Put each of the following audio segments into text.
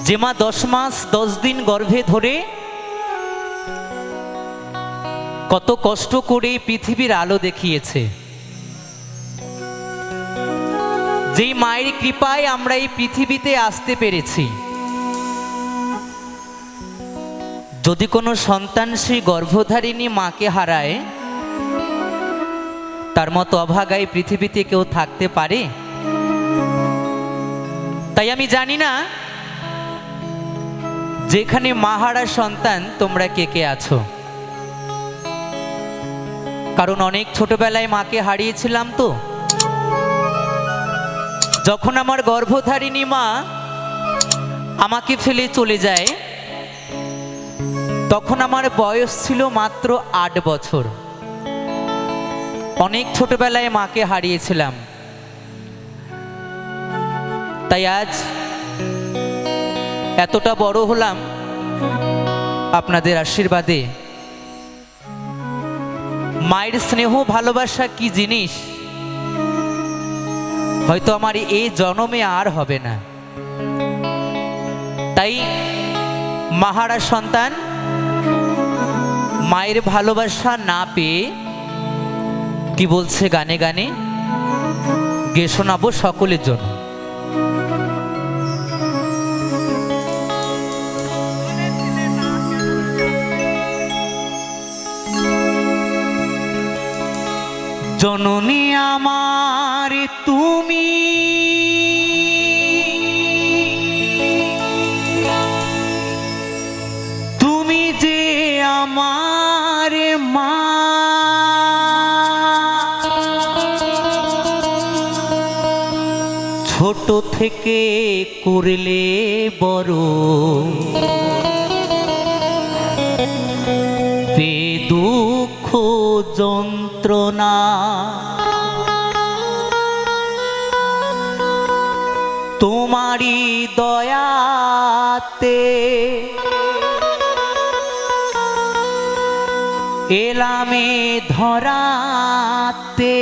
যে মা 10 মাস 10 দিন গর্ভে ধরে কত কষ্ট করে পৃথিবীর আলো দেখিয়েছে, যেই মায়ের কৃপায় আমরা এই পৃথিবীতে আসতে পেরেছি। যদি কোনো সন্তান সেই গর্ভধারিণী মাকে হারায়, তার মতো অভাগায় পৃথিবীতে কেউ থাকতে পারে? তাই আমি জানি না যেখানে মা হারা সন্তান তোমরা কে কে আছো, কারণ অনেক ছোটবেলায় মাকে হারিয়েছিলাম। তো যখন আমার গর্ভধারিণী মা আমাকে ফেলে চলে যায়, তখন আমার বয়স ছিল মাত্র 8 বছর। অনেক ছোটবেলায় মাকে হারিয়েছিলাম। তাই আজ এতটা বড় হলাম আপনাদের আশীর্বাদে। মায়ের স্নেহ ভালোবাসা কি জিনিস হয়তো আমার এই জন্মে আর হবে না। তাই মাহারা সন্তান মায়ের ভালোবাসা না পেয়ে কি বলছে গানে গানে, গে শোনাবো সকলের জন্য। জননী আমার তুমি, তুমি যে আমার মা, ছোট থেকে করলে বড়, দুঃখ যন্ত্রণা, তোমারি দয়াতে এলামে ধরাতে,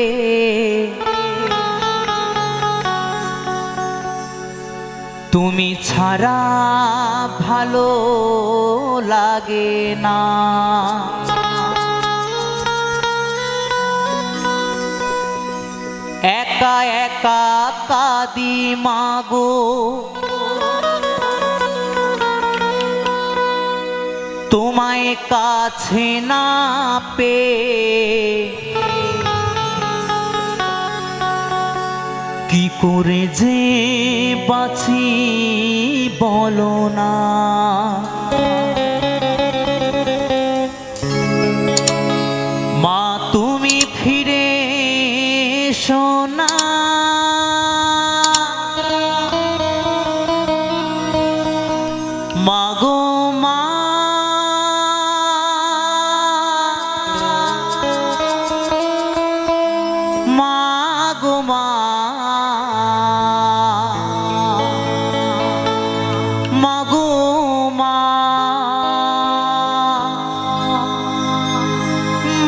তুমি ছাড়া ভালো লাগে না। একা একা কাঁদি মাগো, তোমায় কাছে না পেয়ে, কি করে যে বাঁচি বলো না। মা তুমি ফিরে এসো না, মাগো মা, মাগো মা, মাগো মা,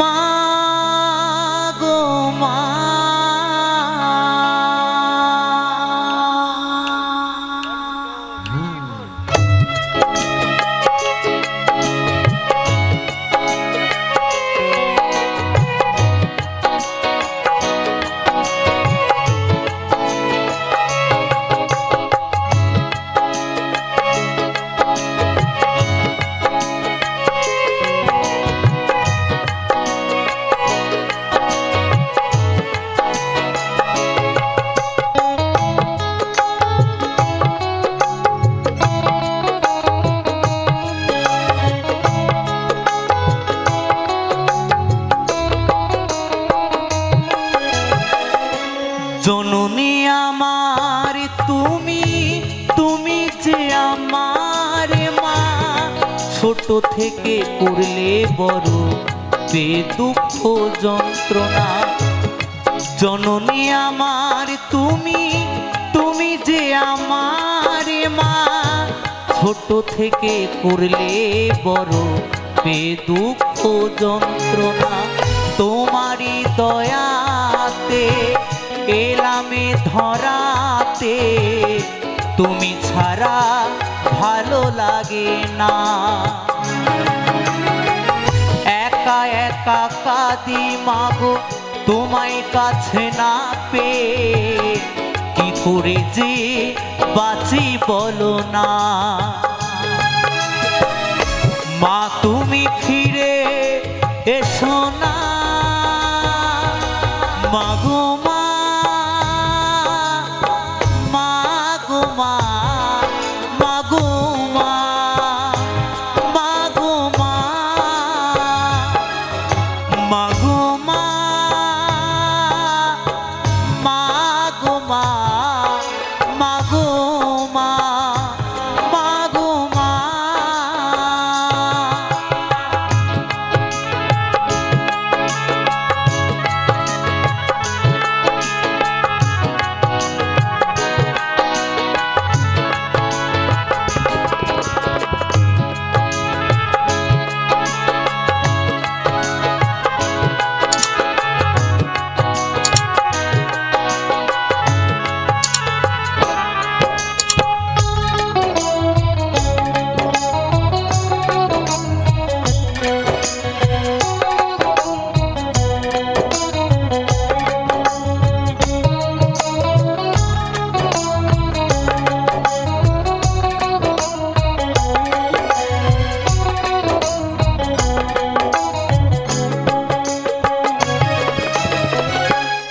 মাগো মা। জননী আমার তুমি, তুমি যে আমার মা, ছোট থেকে করলে বড়, দুঃখ যন্ত্রণা। জননী আমার তুমি, তুমি যে আমার মা, ছোট থেকে করলে বড়, দুঃখ যন্ত্রণা। তোমারি দয়াতে এলামে ধরাতে, তুমি ছাড়া ভালো লাগে না। একা একা কাঁদি মাগো তোমায় কাছে না পেয়ে, কি করে যে বাঁচি বলো না। মা তুমি ফিরে এসো না, মাগো মা, মাগো মা, মাগো মা, মাগো মা, মাগো মা, মাগো মা, মাগো মা, মাগো মা।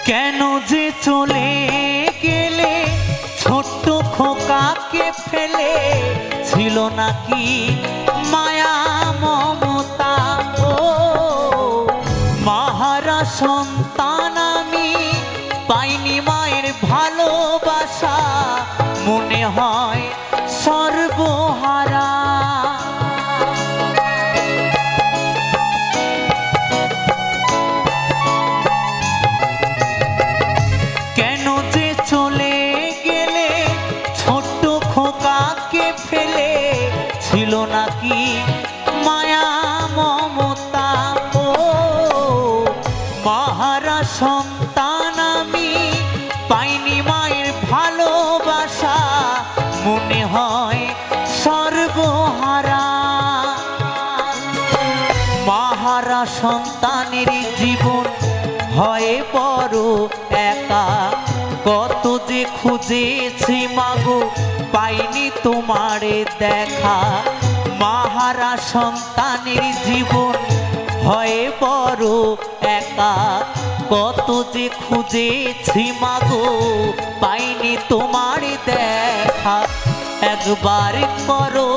কেন যে চলে গেলে ছোট্ট খোকাকে ফেলে, ছিল নাকি মায়া মমতা। ও মাহারা সন্তান আমি, পাইনি মায়ের ভালোবাসা, মনে হয় সর্বহারা। কেন যে চলে গেলে ছোট্ট খোকাকে ফেলে, ছিল নাকি মায়া মমতা। ও মাহারা সন্তান আমি, পাইনি মায়ের ভালোবাসা, মনে হয় সর্বহারা। মাহারা সন্তানের জীবন হয় বড় একা, কত যে খুঁজেছি মাগো পাইনি তোমারে দেখা। মাহারা সন্তানের জীবন হয় বড় একা, কত যে খুঁজেছি মাগো পাইনি তোমারে দেখা। একবার করো